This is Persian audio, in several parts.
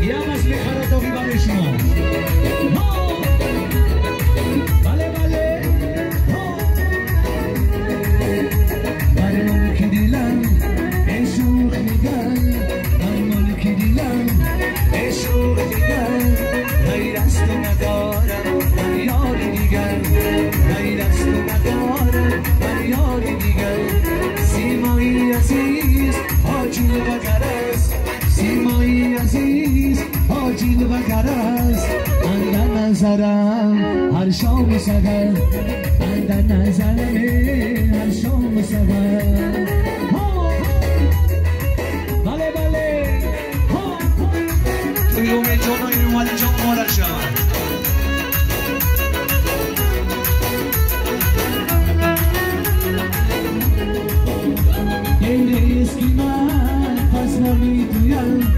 یا مسئله خراتاقی برای شما بله بله بله مالکی دیلم اشوخ نگن بله مالکی دیلم اشوخ نگن غیر از تو ندارم من یار دیگر غیر از تو ندارم من یار دیگر سیمایی عزیز حاجیل و گرست سیمایی عزیز حاجیل و گرست اندر نظرم هر شام و سحر اندر نظرم هر شام و سحر بله بله توی اومه جانایی اومده جان مارد شد ای اسکی من پس مانی تویم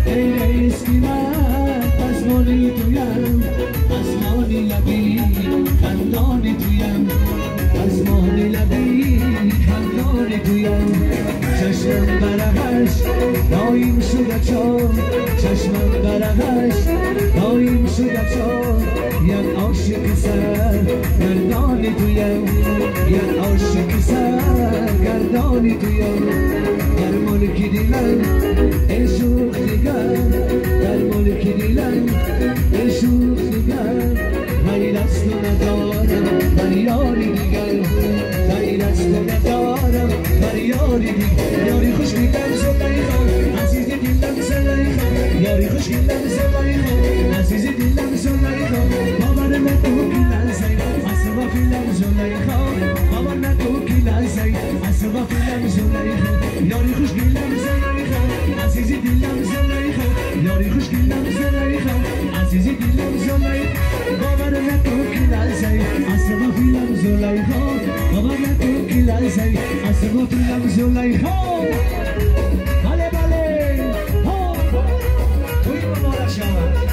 ای اسکی من پس مانی تویم اسمانی لبی خندانی تویم اسمانی لبی خندانی تویم چشمم برهش دایم شده چون چشمم برهش دایم شده چون یک عاشق سر گردانی تویم یک عاشق سر گردانی تویم در ملکی دیلم اشوخ دیگر در ملکی دیلم اشوخ دیگر غیر از تو ندارم من یاری دیگر غیر از تو ندارم من یاری دیگر یاری خوش دیدم زلیخا عزیز دیلم زلیخا یاری خوش دیدم زلیخا عزیز دیلم زلیخا باور نکن که لحظه اصلا فیلم زلیخا باور نکن که لحظه اصلا فیلم زلیخا یاری خوش دیلم زلیخا عزیز دیلم زلیخا یاری خوش دیلم زلیخا عزیز دیلم زلیخا باور نکن که لحظه اصلا فیلم زلیخا باور نکن که لحظه اصلا فیلم زلیخا بله بله توی مبارک شود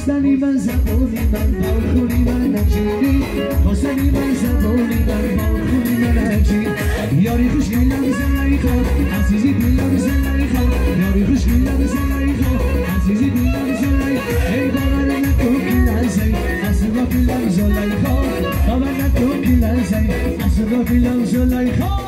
خواستنی من زبانی من باخونی من نجیری خواستنی من زبانی من باخونی من نجیری یاری خوش گیلم زلیخا عزیزی دیلم زلیخا یاری خوش گیلم زلیخا عزیزی دیلم زلیخا ای باور نکن که لحظه اصلا فیلم زلیخا باور نکن که لحظه اصلا فیلم زلیخا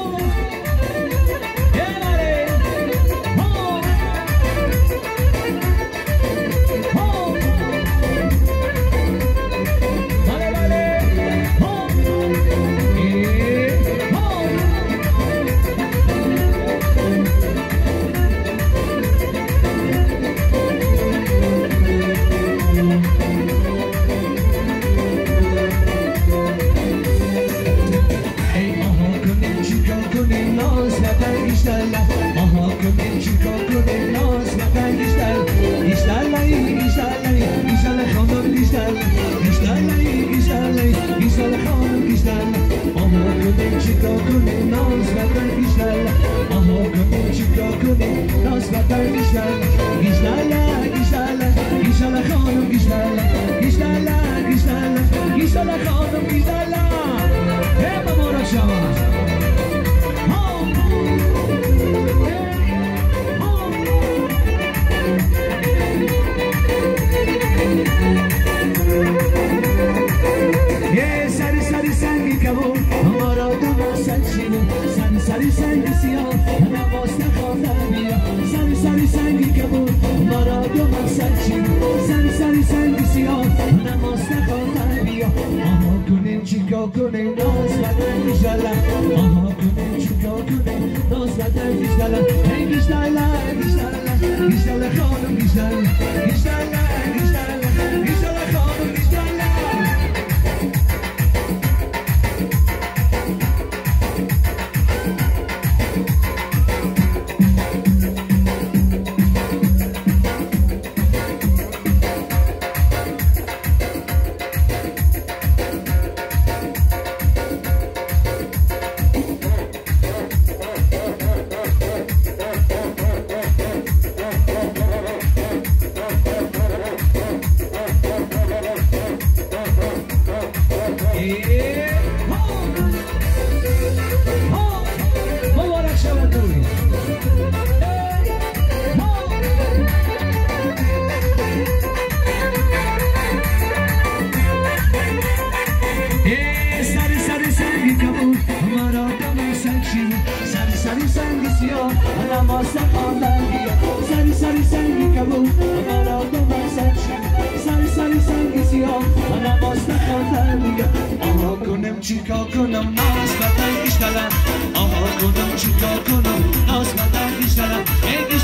چیکار کنم ناز بدن گشتلم آها کنم چیکار کنم ناز بدن گشتلم ای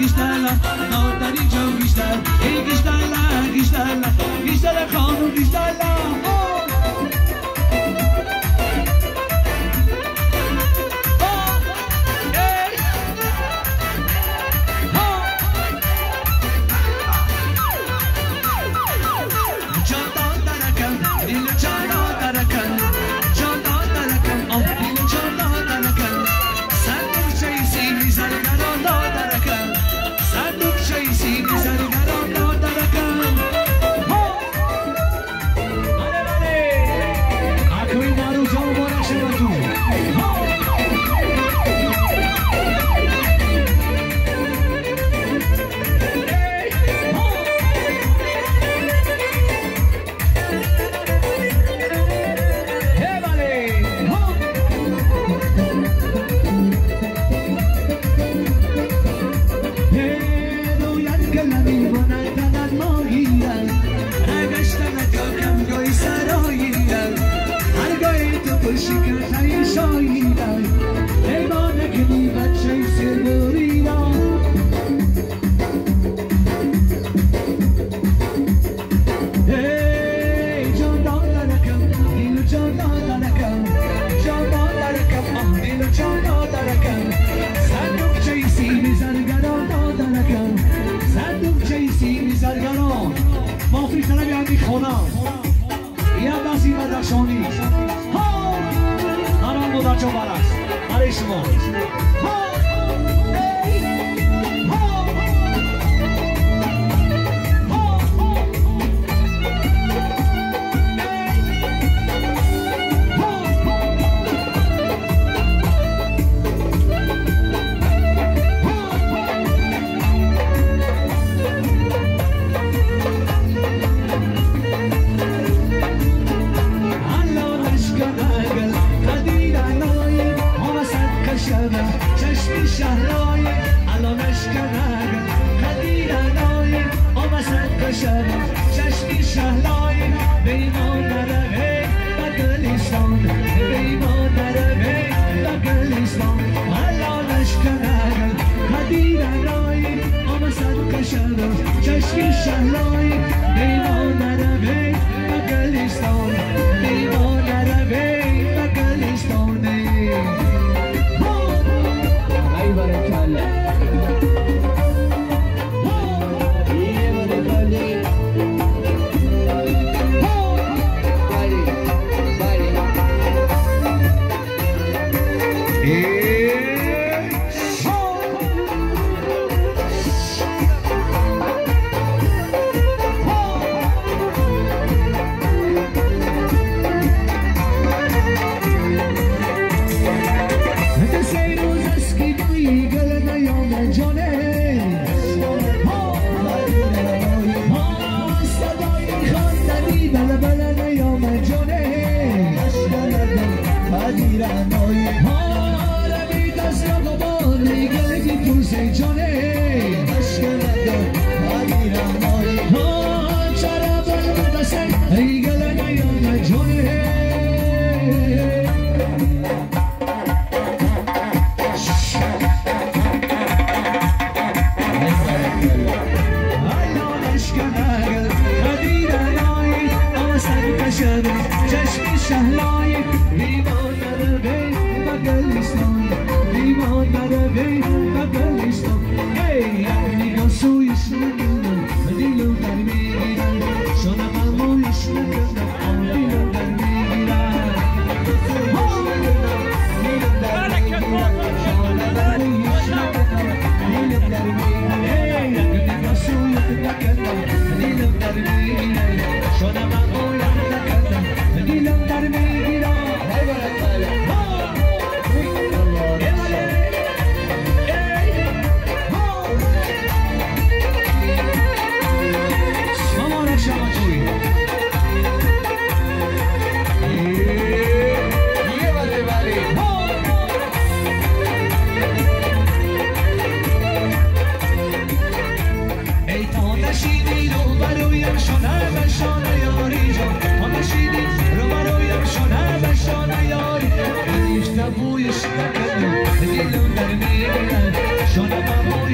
گشتلم نادری جان گشتل ای گشتلم خانم گشتلم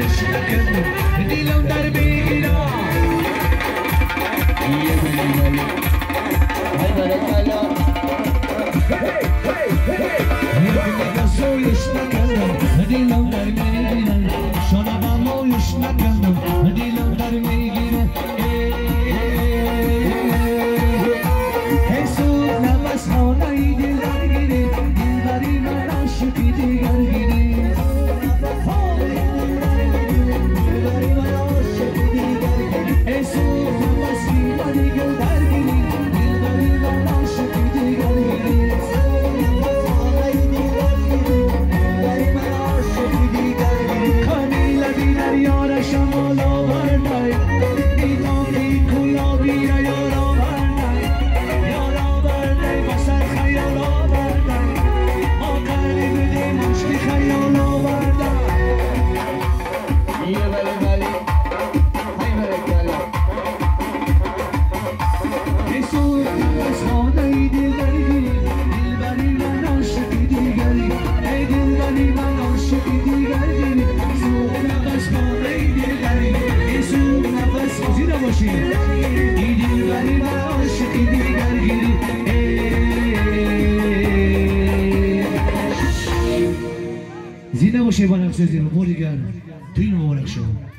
عشقم دیلم در میگیرم Soyuş nakanım, dilim vermeyine. Şona bamoyuş nakanım, dilim vermeyine. Hesut nefes hanayı diler giri, dilberi ben aşık diler giri. Hesut nefes hanayı diler giri, dilberi ben aşık diler giri. زینه باشه با نفس زینه بوریگر توی این مبارک شما